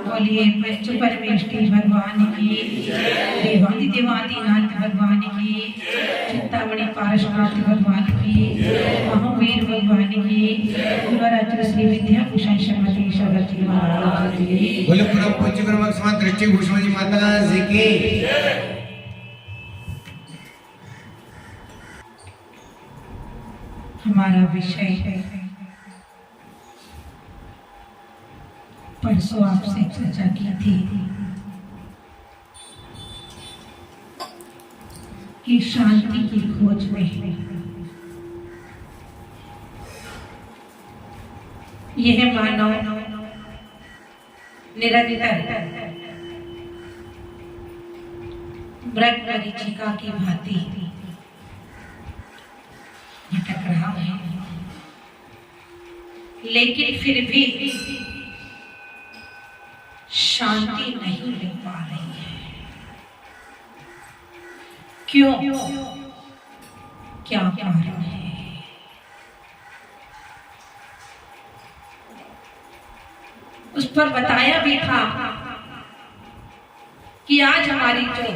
बोलिए पंच परमेष्टि भगवान की, देवादि देवादिनाथ भगवान की, चिंतामणि पारशुनाथ भगवान की, महावीर भगवान की, गुरुराज श्री विद्याभूषण श्रीमती सरस्वती महाराज की। बोले परम पूज्य गुरु समाज दृष्टि भूषण जी माता जी की। हमारा विषय है, परसों आपसे चर्चा की थी कि शांति की खोज में यह मानव निरंतर मरीचिका की भांति भटक रहा है, लेकिन फिर भी शांति नहीं मिल पा रही है। क्यों? क्या कारण है? उस पर बताया भी था कि आज हमारी जो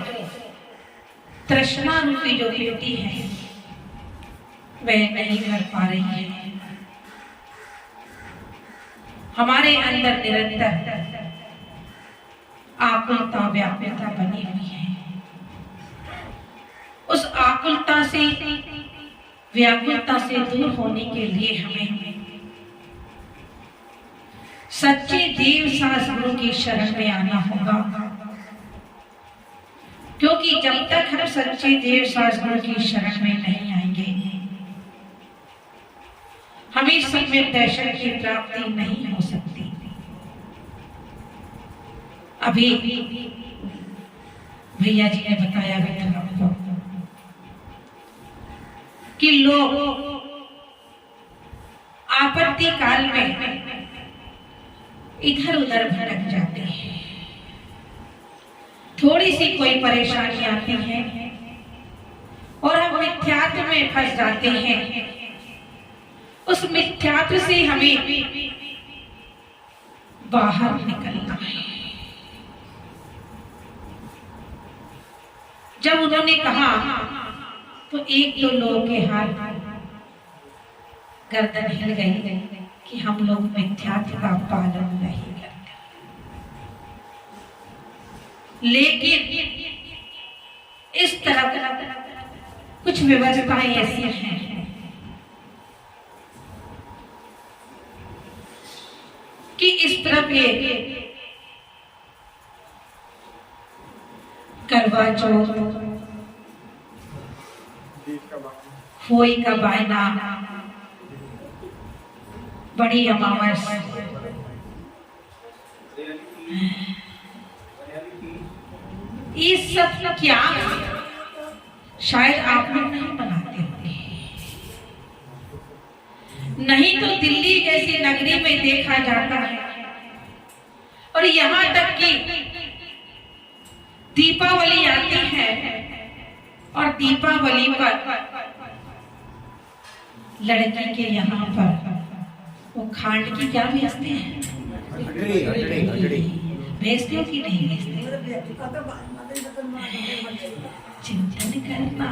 तृष्णा रूपी जो बेटी है वह नहीं कर पा रही है। हमारे अंदर निरंतर आकुलता व्याकुलता बनी हुई है। उस आकुलता से व्याकुलता से दूर होने के लिए हमें सच्चे देव शास्त्रों की शरण में आना होगा, क्योंकि जब तक हम सच्चे देव शास्त्रों की शरण में नहीं आएंगे हमें सम्यक दर्शन की प्राप्ति नहीं हो सकती। अभी भैया जी ने बताया भी था आपको कि लोग आपत्ति काल में इधर उधर भटक जाते हैं। थोड़ी सी कोई परेशानी आती है और हम मिथ्यात्व में फंस जाते हैं। उस मिथ्यात्व से हमें बाहर निकलना है। जब उन्होंने कहा तो एक दो लोगों के हाथ गर्दन हिल गई कि हम लोग मिथ्यात्व का पालन नहीं करते, लेकिन इस तरह कुछ व्यवस्थाएं ऐसी हैं कि इस तरफ ये करवा चौथ, होई का बायना, बड़ी अमावस, ये सब क्या शायद आप लोग नहीं बनाते होंगे। नहीं तो दिल्ली जैसी नगरी में देखा जाता है और यहाँ तक कि दीपावली आती है और दीपावली पर लड़की के यहाँ पर वो खांड की क्या भेजते हैं? भेजते हो कि नहीं भेजते? चिंता नहीं करना,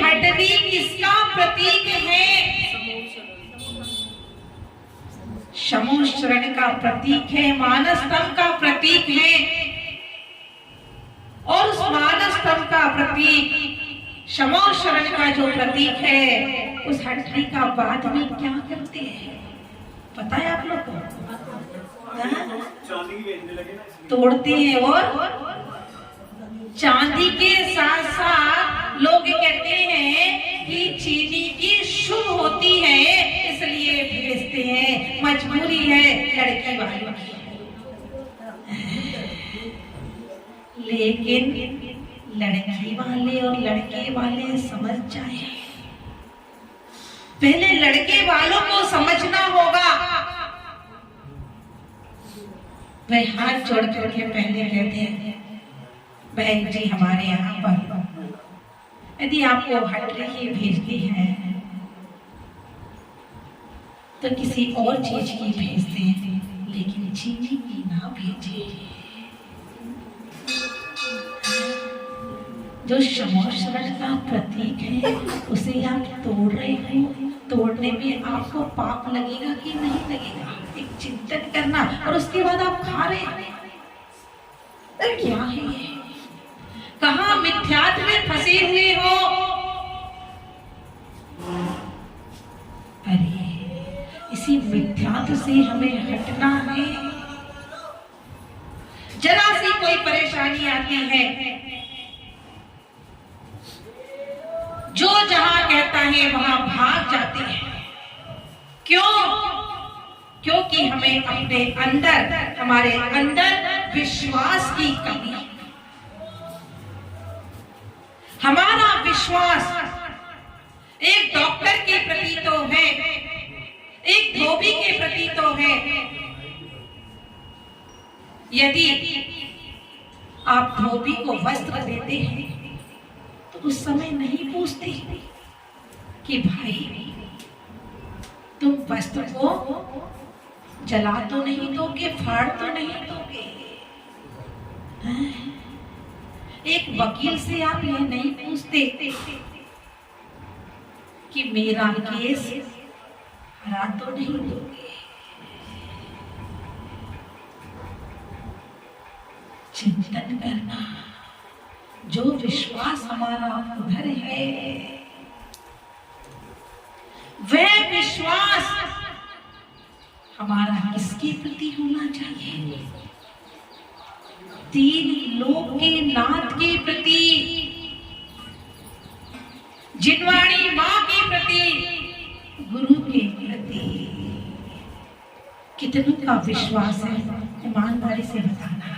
हटनी किसका प्रतीक है? शमोशरण का प्रतीक है, मानस तम का प्रतीक है। और उस मानस तम का प्रतीक शमोशरण का जो प्रतीक है, उस हटनी का बाद में क्या करते हैं पता है आप लोग को? तोड़ते हैं और चांदी के साथ साथ लोग कहते हैं कि चीनी की शुभ होती है, इसलिए भेजते हैं। मजबूरी है लड़की वालों की। लेकिन लड़की वाले और लड़के वाले समझ जाए, पहले लड़के वालों को समझना होगा। वह हाथ जोड़ करके पहले कहते हैं, बहन जी हमारे यहाँ पर यदि आपको हटनी भेजती है तो किसी और चीज की भेजते हैं, लेकिन चीनी की ना भेजे। जो शमोशरण का प्रतीक है उसे आप तोड़ रहे हो, तोड़ने में आपको पाप लगेगा कि नहीं लगेगा, एक चिंतन करना। और उसके बाद आप खा रहे हैं, क्या है ये? कहाँ मिथ्यात्व में फंसे हुए हो? अरे इसी मिथ्यात्व से हमें हटना है। जरा सी कोई परेशानी आती है, जो जहां कहता है वहां भाग जाते हैं। क्यों? क्योंकि हमें अपने अंदर, हमारे अंदर विश्वास की कमी है। हमारा विश्वास एक डॉक्टर के प्रति तो है, एक धोबी के प्रति तो है। यदि आप धोबी को वस्त्र देते हैं तो उस समय नहीं पूछते कि भाई तुम वस्त्र को जला तो नहीं दोगे, फाड़ तो नहीं दोगे। एक वकील से आप यह नहीं पूछते कि मेरा केस हरा तो नहीं दोगे। चिंतन करना, जो विश्वास हमारा उधर है, वह विश्वास हमारा किसके प्रति होना चाहिए? तीन लोक के नाथ के प्रति, जिनवाणी मां के प्रति, गुरु के प्रति। कितनों का विश्वास है? ईमानदारी से बताना।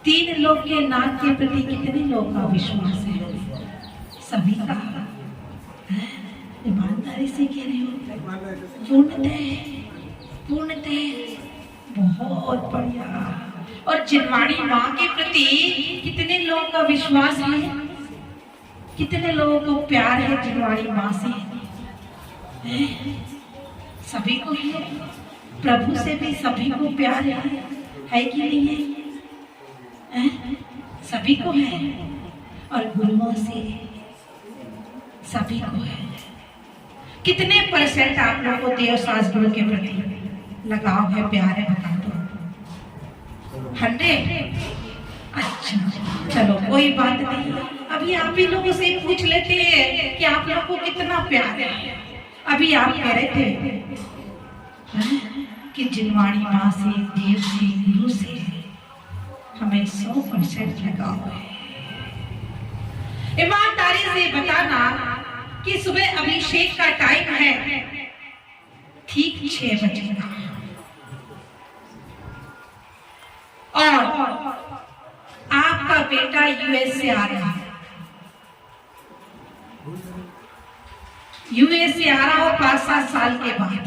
तीन लोक के नाथ के प्रति कितने लोगों का विश्वास है? सभी का। ईमानदारी से कह रहे हो? पूर्णतः बहुत बढ़िया। और जिनवाणी मां के प्रति कितने लोगों का विश्वास है? कितने लोगों को प्यार है जिनवाणी मां से? सभी को है। प्रभु से भी सभी को प्यार है कि नहीं है? सभी को है। और गुरुओं से सभी को है। कितने परसेंट आप लोगों को देव शास्त्रों के प्रति लगाव है, प्यार है? बता दो। 100? अच्छा चलो कोई बात नहीं। अभी आप ही लोगों से पूछ लेते हैं कि आप लोगों को कितना प्यार है। अभी आप कह रहे थे कि जिनवाणी माँ से, देव से, गुरु से हमें 100% लगाव है। ईमानदारी से बताना कि सुबह अभिषेक का टाइम है, ठीक 6 बजे और आपका बेटा यूएस से आ रहा है। यूएस से आ रहा हो 5-7 साल के बाद,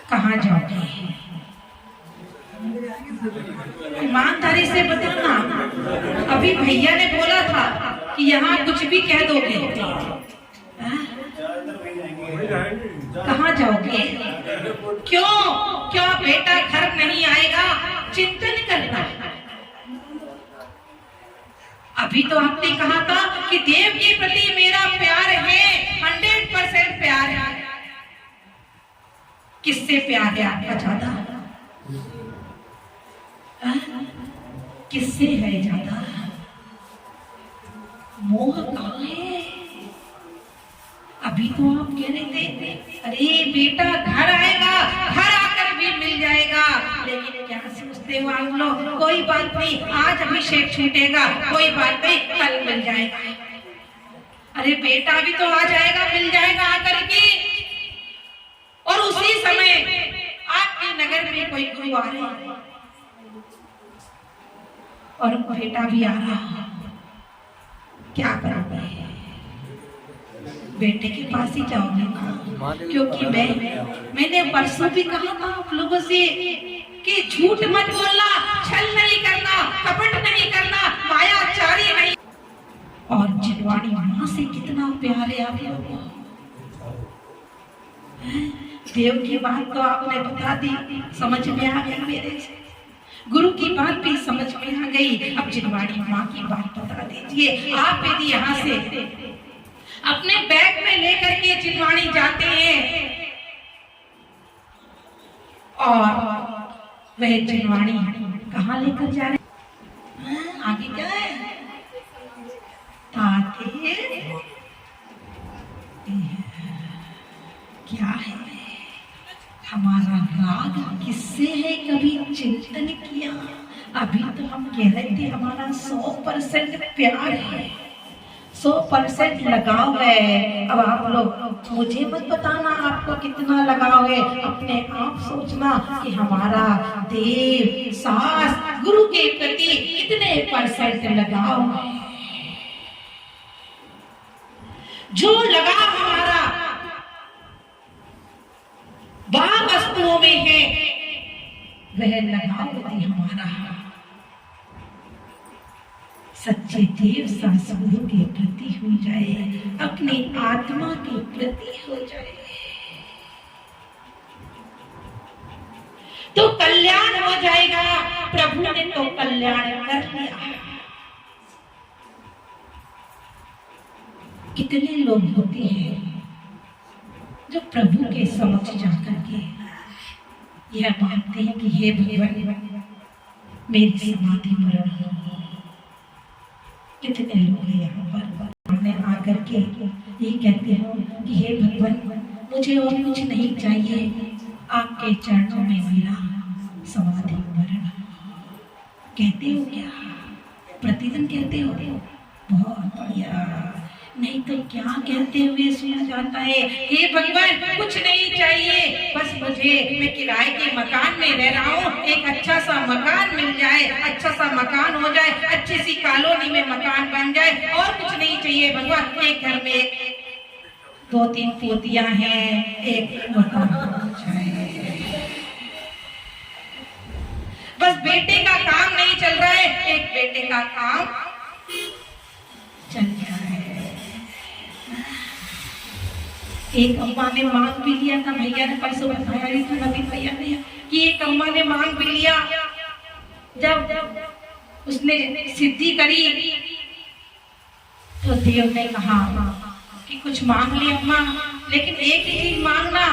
कहाँ जाओगे? ईमानदारी से बताना। अभी भैया ने बोला था कि यहाँ कुछ भी कह दोगे। कहाँ जाओगे? क्यों? क्या बेटा घर नहीं आएगा? चिंतन करना। अभी तो आपने कहा था कि देव के प्रति मेरा प्यार है, 100% प्यार है। किससे प्यार है आपका ज्यादा? किससे है ज्यादा? मोह कहाँ है? अभी तो आप कह रहे थे अरे बेटा घर आएगा, घर आकर भी मिल जाएगा, लेकिन क्या सोचते हो आप लोग? कोई बात नहीं, आज अभिषेक छूटेगा, कोई बात नहीं, कल मिल जाएगा। अरे बेटा भी तो आ जाएगा, मिल जाएगा आकर के। और उसी समय आपके नगर में कोई गुरु आ रहा है और बेटा भी आ रहा है, क्या करोगे? बेटे के पास ही जाओगे ना, क्योंकि मैंने परसों भी कहा था आप लोगों से कि झूठ मत बोलना, छल नहीं करना, कपट नहीं करना, मायाचारी नहीं। और जिनवाणी माँ से कितना प्यार है आप लोगों को। देव की बात तो आपने बता दी, समझ में आ गई मेरे से। गुरु की बात भी समझ में आ गई, अब जिनवाणी माँ की बात बता दीजिए। आप यदि यहाँ से अपने बैग में लेकर के जिनवाणी जाते हैं और वह जिनवाणी कहाँ लेकर जा रहे हैं? आगे क्या है? ताते क्या है? हमारा राग किससे है, कभी चिंतन किया? अभी तो हम कह रहे थे हमारा 100% प्यार है, 100% लगाव है। अब आप लोग मुझे मत बताना आपको कितना लगाव है, अपने आप सोचना कि हमारा देव सास गुरु के प्रति कितने % लगाव है। जो लगाव हमारा बाहर वस्तुओं में है, वह लगाव यदि हमारा सच्चे देव सास गुरु के प्रति हो जाए, अपनी आत्मा के प्रति हो जाए, तो कल्याण हो जाएगा। प्रभु ने तो कल्याण कर लिया। कितने लोग होते हैं जो प्रभु के समक्ष जाकर के यह मानते हैं कि हे भगवान मेरी समाधि मरण हो। कितने लोग हैं यहाँ पर मैं आकर के ये कहते हो कि हे भगवान मुझे और कुछ नहीं चाहिए, आपके चरणों में मेरा समाधि मरण। कहते हो क्या? प्रतिदिन कहते हो? बहुत बढ़िया। नहीं तो क्या कहते हुए सुना जाता है, हे भगवान कुछ नहीं चाहिए, बस मुझे, मैं किराए के मकान में रह रहा हूँ, एक अच्छा सा मकान मिल जाए, अच्छा सा मकान हो जाए, अच्छी सी कॉलोनी में मकान बन जाए, और कुछ नहीं चाहिए भगवान। एक घर में 2-3 पोतियां हैं, एक मकान हो जाए, बस बेटे का काम नहीं चल रहा है, एक बेटे का काम चल रहा है। एक अम्मा ने मांग भी लिया था, भैया ने परसों बताया ही था, नवीन भैया ने, कि एक अम्मा ने मांग भी लिया। जब उसने सिद्धि करी तो देव ने कहा कि कुछ मांग ली अम्मा, लेकिन एक ही चीज मांगना।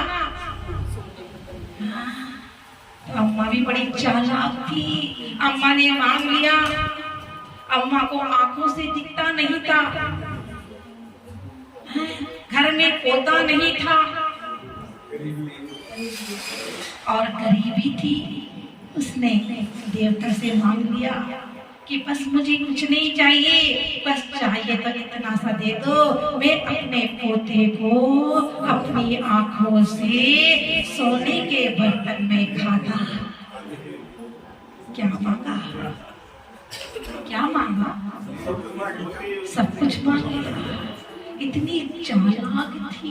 तो अम्मा भी बड़ी चालाक थी, अम्मा ने मांग लिया। अम्मा को आंखों से दिखता नहीं था, घर में पोता नहीं था और गरीबी थी। उसने देवता से मांग लिया कि बस मुझे कुछ नहीं चाहिए, बस चाहिए तो इतना सा दे दो, मैं अपने पोते को अपनी आंखों से सोने के बर्तन में खाता। क्या मांगा? क्या मांगा? सब कुछ मांग लिया। इतनी चालाक थी।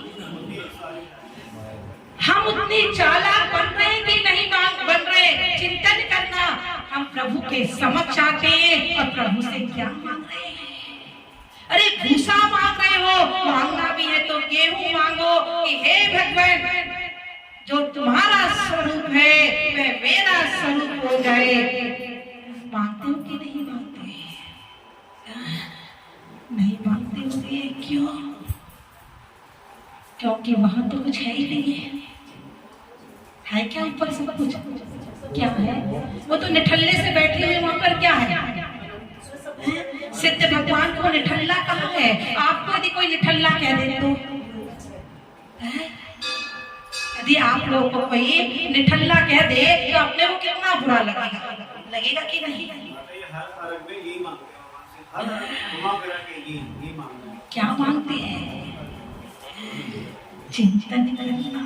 हम उतने चालाक बन रहे कि नहीं बन रहे? चिंतन करना। हम प्रभु के समक्ष आते हैं और प्रभु से क्या मांग रहे हैं? अरे भूसा मांग रहे हो, मांगना भी है तो गेहूं मांगो कि हे भगवान जो तुम्हारा स्वरूप है वह मेरा स्वरूप हो जाए। मांगते हो कि नहीं मांगते? क्यों? क्योंकि वहां तो कुछ है ही नहीं है क्या ऊपर सब कुछ? क्या है? वो तो निठल्ले से बैठे हुए, वहां पर क्या है? सिद्ध भगवान को निठल्ला कहा है? आपको यदि कोई निठल्ला कह दे तो यदि आप लोगों को कोई निठल्ला कह दे तो अपने को कितना बुरा लगेगा? लगेगा कि नहीं? क्या मांगते हैं? चिंतन करना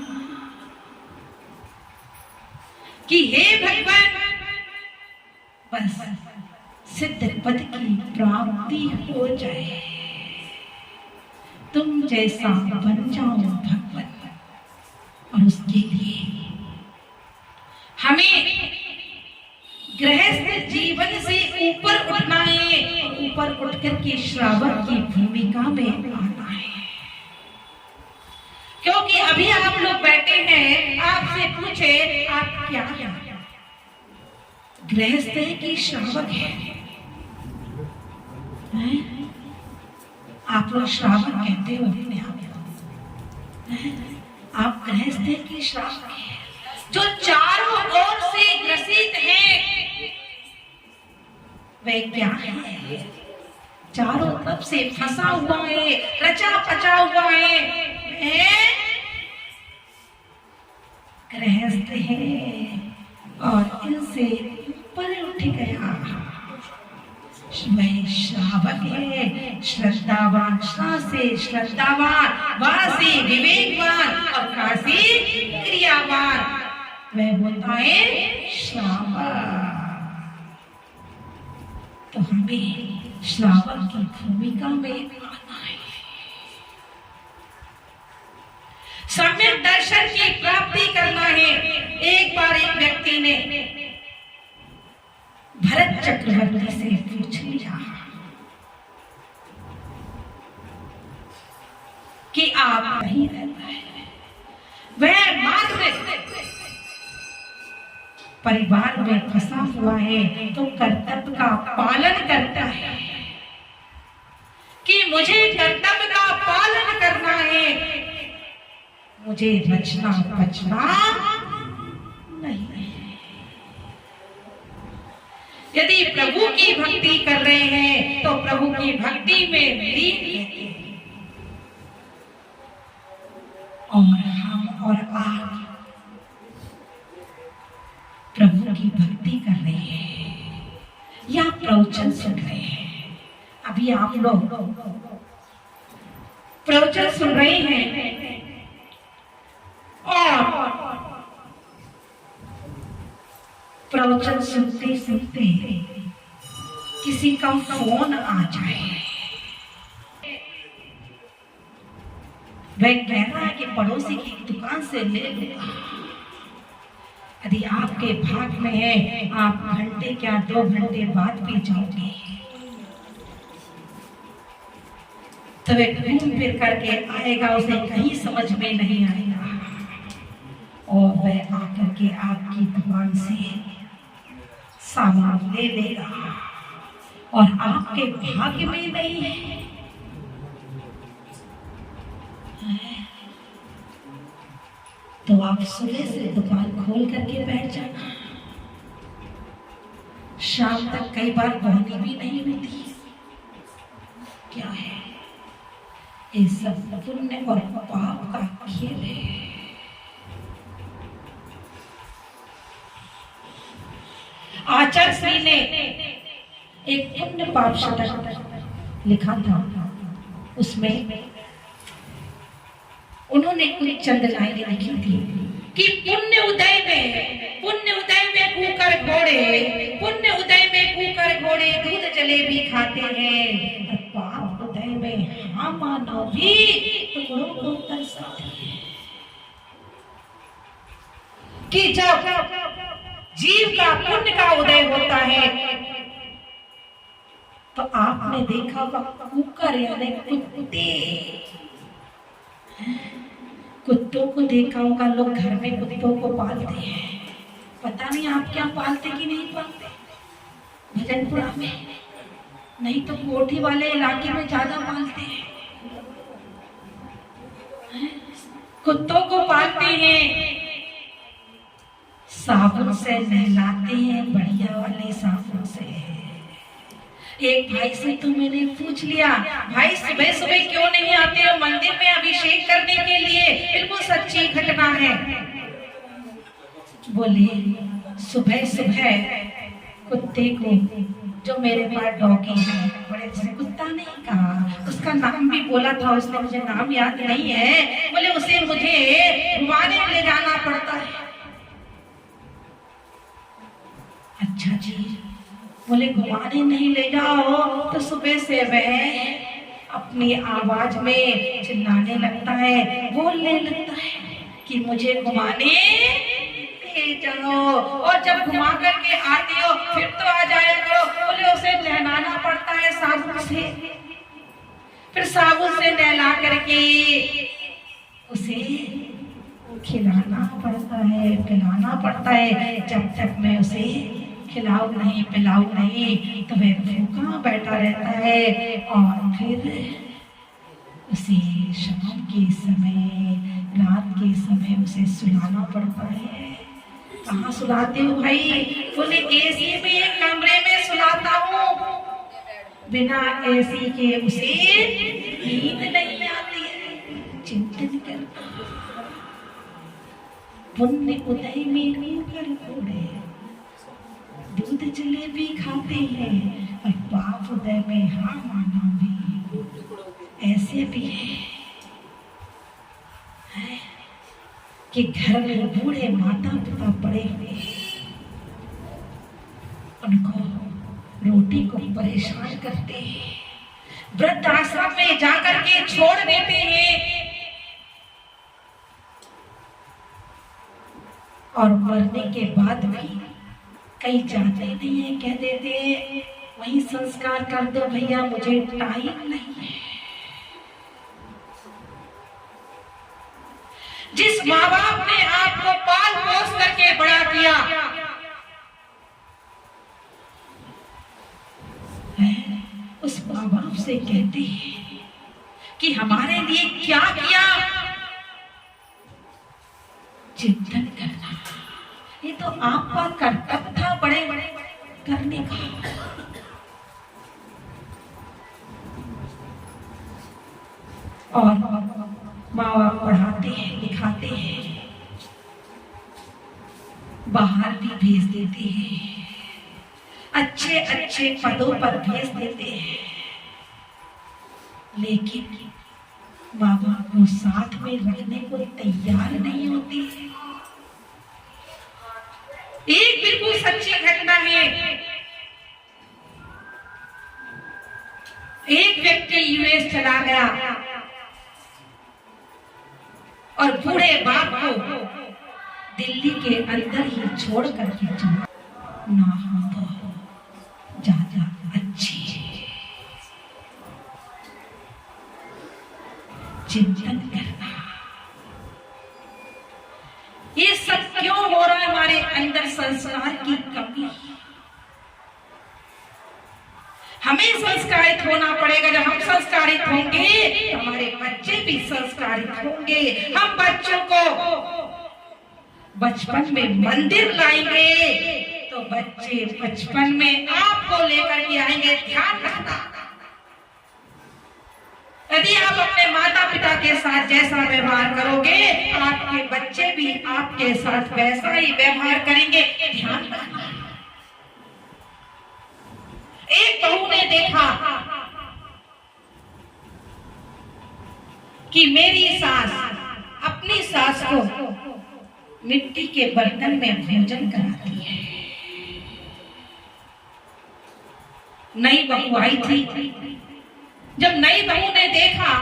कि हे भगवान, बस सिद्ध पद की प्राप्ति हो जाए, तुम जैसा बन जाओ भगवान। और उसके लिए हमें गृहस्थ जीवन से ऊपर उठना है, ऊपर उठकर के श्रावक की भूमिका में आना है। क्योंकि अभी आप लोग बैठे हैं, आपसे पूछे आप क्या हैं? गृहस्थ है कि श्रावक है? आप लोग श्रावक कहते हो अपने आप को। आप गृहस्थ है कि श्रावक है? जो चारों ओर से ग्रसित है वह क्या है? चारों तरफ से फंसा हुआ है, रचा पचा हुआ है, गृहस्थ है और इनसे ऊपर उठ गया वह श्रावक है। श्रद्धावान, श्रा से श्रद्धावान, वा से विवेकवान और का से क्रियावान, वह होता है श्रावक। तो हमें श्रावक की भूमिका में आना है। सम्यक दर्शन की प्राप्ति करना है। एक बार एक व्यक्ति ने भरत चक्रवर्ती से पूछ लिया कि आप नहीं रहता है, वह मात्र परिवार में फंसा हुआ है तो कर्तव्य का पालन करता है कि मुझे कर्तव्य का पालन करना है, मुझे रचना बचना नहीं है। यदि प्रभु की भक्ति कर रहे हैं तो प्रभु की भक्ति में लीन रहते हैं। और हम और आप प्रभु की भक्ति कर रहे हैं या प्रवचन सुन रहे हैं? अभी आप लोग प्रवचन सुन रहे हैं और प्रवचन सुनते सुनते किसी का फोन आ जाए, वह कह रहा है कि पड़ोसी की दुकान से ले लूंगा। यदि आपके भाग में है, आप घंटे क्या 2 घंटे बाद भी जाओगे तो वह घूम फिर करके आएगा, उसे कहीं समझ में नहीं आएगा और वह आकर के आपकी दुकान से सामान ले लेगा और आपके भाग्य में नहीं है। तो आप सुबह से दुकान खोल करके बैठ जाना, शाम तक कई बार पहुंचनी भी नहीं होती। क्या है ये? सब पुण्य और पाप का खेल है। आचार्य श्री ने एक पुण्य पाप शतक लिखा था, उसमें उन्होंने कुछ चंद लाइनें लिखी थी कि पुण्य उदय में कूकर घोड़े, पुण्य उदय में कूकर घोड़े दूध जलेबी खाते हैं, पाप उदय में हम मानव भी टुकड़ों को तरसाते हैं। कि जब जीव का पुण्य का उदय होता है तो आपने देखा होगा कुकर यानी कुत्तों को देखा होगा, लोग घर में कुत्तों को पालते हैं। पता नहीं आप क्या पालते कि नहीं पालते भजनपुरा में, नहीं तो कोठी वाले इलाके में ज्यादा पालते हैं। कुत्तों को पालते हैं, साबुन से नहलाते हैं, बढ़िया वाले साबुन से। एक भाई से तो मैंने पूछ लिया, भाई सुबह सुबह क्यों नहीं आते हो मंदिर में अभिषेक करने के लिए, बिल्कुल सच्ची घटना है। बोले सुबह सुबह कुत्ते को, जो मेरे पास डॉगी है, बड़े से कुत्ता नहीं कहा, उसका नाम भी बोला था उसने, मुझे नाम याद नहीं है। बोले उसे मुझे घुमाने ले जाना पड़ता है। अच्छा जी, बोले घुमाने नहीं ले जाओ तो सुबह से वह अपनी आवाज में चिल्लाने लगता है, बोलने लगता है कि मुझे घुमाने ले जाओ, और जब घुमा करके आते हो फिर तो आ जाया करो। बोले उसे नहलाना पड़ता है साबुन से, फिर साबुन से नहला करके उसे खिलाना पड़ता है, पिलाना पड़ता है। जब तक मैं उसे खिलाऊं नहीं पिलाऊं नहीं तो वह भूखा बैठा रहता है। और फिर उसे शाम के समय, रात के समय उसे सुलाना पड़ता है। कहाँ सुलाते हो भाई? बोले एसी में एक कमरे में सुलाता हूँ, बिना एसी के उसे नींद नहीं आती है। चिंतन करना, पुण्य उदय में कर घोड़े, दूध जलेबी खाते हैं, और पाप उदय में हाँ माना भी ऐसे भी है कि घर में बूढ़े माता पिता पड़े हुए, उनको रोटी को परेशान करते हैं, वृद्ध आश्रम में जाकर के छोड़ देते हैं, और मरने के बाद भी कई जाते नहीं है, कह देते हैं वही संस्कार कर दो भैया, मुझे टाइम नहीं है। जिस माँ बाप ने आपको पाल पोस करके बड़ा किया, उस माँ बाप से कहते हैं कि हमारे लिए क्या किया, चिंतन करना। ये तो आपका कर्तव्य था बड़े बड़े करने का। और माँ बाप पढ़ाते हैं, लिखाते हैं, बाहर भी भेज देते हैं, अच्छे अच्छे पदों पर भेज देते हैं, लेकिन माँ बाप को साथ में रखने को तैयार नहीं होती। एक बिल्कुल सच्ची घटना है। एक व्यक्ति यूएस चला गया और बूढ़े बाप को दिल्ली के अंदर ही छोड़ करके चला। ना हम तो ज्यादा अच्छी चिंतन करना, ये सब क्यों हो रहा है? हमारे अंदर संस्कार की कमी। हमें संस्कारित होना पड़ेगा। जब हम संस्कारित होंगे तो हमारे बच्चे भी संस्कारित होंगे। हम बच्चों को बचपन में मंदिर लाएंगे तो बच्चे बचपन में आपको लेकर के आएंगे। ध्यान रखना, यदि आप अपने माता पिता के साथ जैसा व्यवहार करोगे, आपके बच्चे भी आपके साथ वैसा ही व्यवहार करेंगे। ध्यान रखना। एक बहू ने देखा कि मेरी सास अपनी सास को मिट्टी के बर्तन में भोजन कराती है। नई बहू आई थी। जब नई बहू ने देखा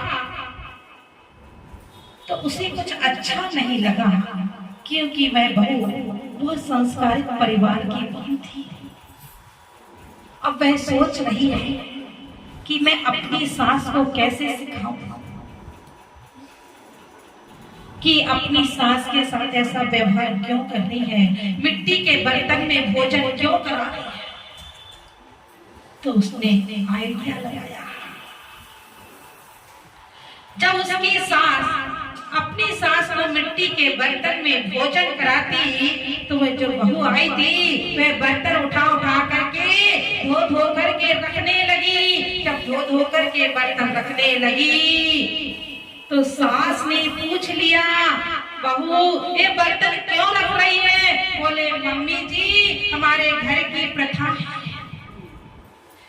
तो उसे कुछ अच्छा नहीं लगा, क्योंकि वह बहू बहुत संस्कारित परिवार की बहू थी। अब वह सोच रही है कि मैं अपनी सास को कैसे सिखाऊं कि अपनी सास के साथ ऐसा व्यवहार क्यों कर रही है, मिट्टी के बर्तन में भोजन क्यों करा रही है। तो उसने आइडिया लगाया। जब उसकी सास अपनी सास को मिट्टी के बर्तन में भोजन कराती, तो वह जो बहू आई थी वह बर्तन उठा उठा करके धो धो करके रखने लगी। जब धो धो करके बर्तन रखने लगी तो सास ने पूछ लिया, बहू ये बर्तन क्यों रख रही है? बोले, मम्मी जी हमारे घर की प्रथा है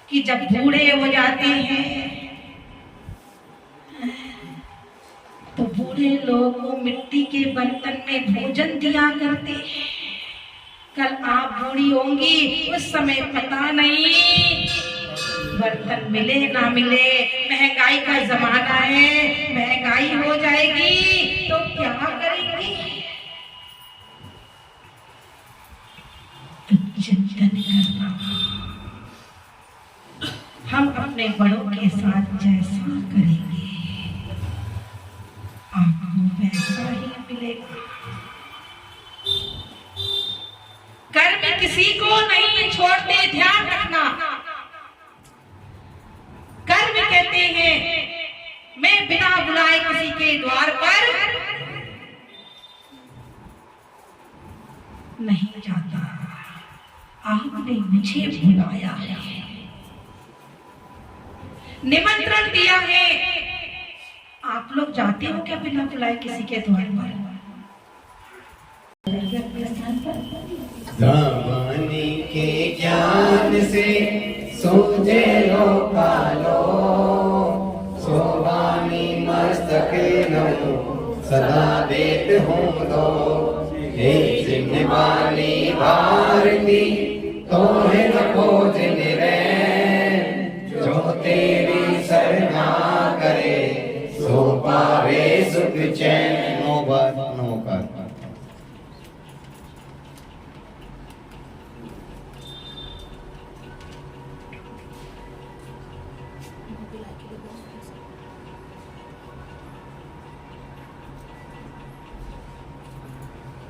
कि जब बूढ़े हो जाते हैं तो बूढ़े लोग को मिट्टी के बर्तन में भोजन दिया करते हैं। कल आप बूढ़ी होंगी, उस समय पता नहीं बर्तन मिले ना मिले, महंगाई का जमाना है, महंगाई हो जाएगी तो क्या करेंगी? तो चिंतन करना, हम अपने बड़ों के साथ जैसा करेंगे आपको वैसा ही मिलेगा। कर्म किसी को नहीं छोड़ते, ध्यान रखना। कर्म कहते हैं मैं बिना बुलाए किसी के द्वार पर नहीं जाता, आपने मुझे बुलाया है, निमंत्रण दिया है। आप लोग जाते हो क्या बिना बुलाए किसी के द्वार पर? दामनी के ज्ञान से सूझे लो कालो, सोवानी मस्तक नो सदा देत हूँ दो। हे जिन वाली भारती तोहे न खोज निरे, जो तेरी सरना करे सो पावे सुख चैन। नौबत नौकर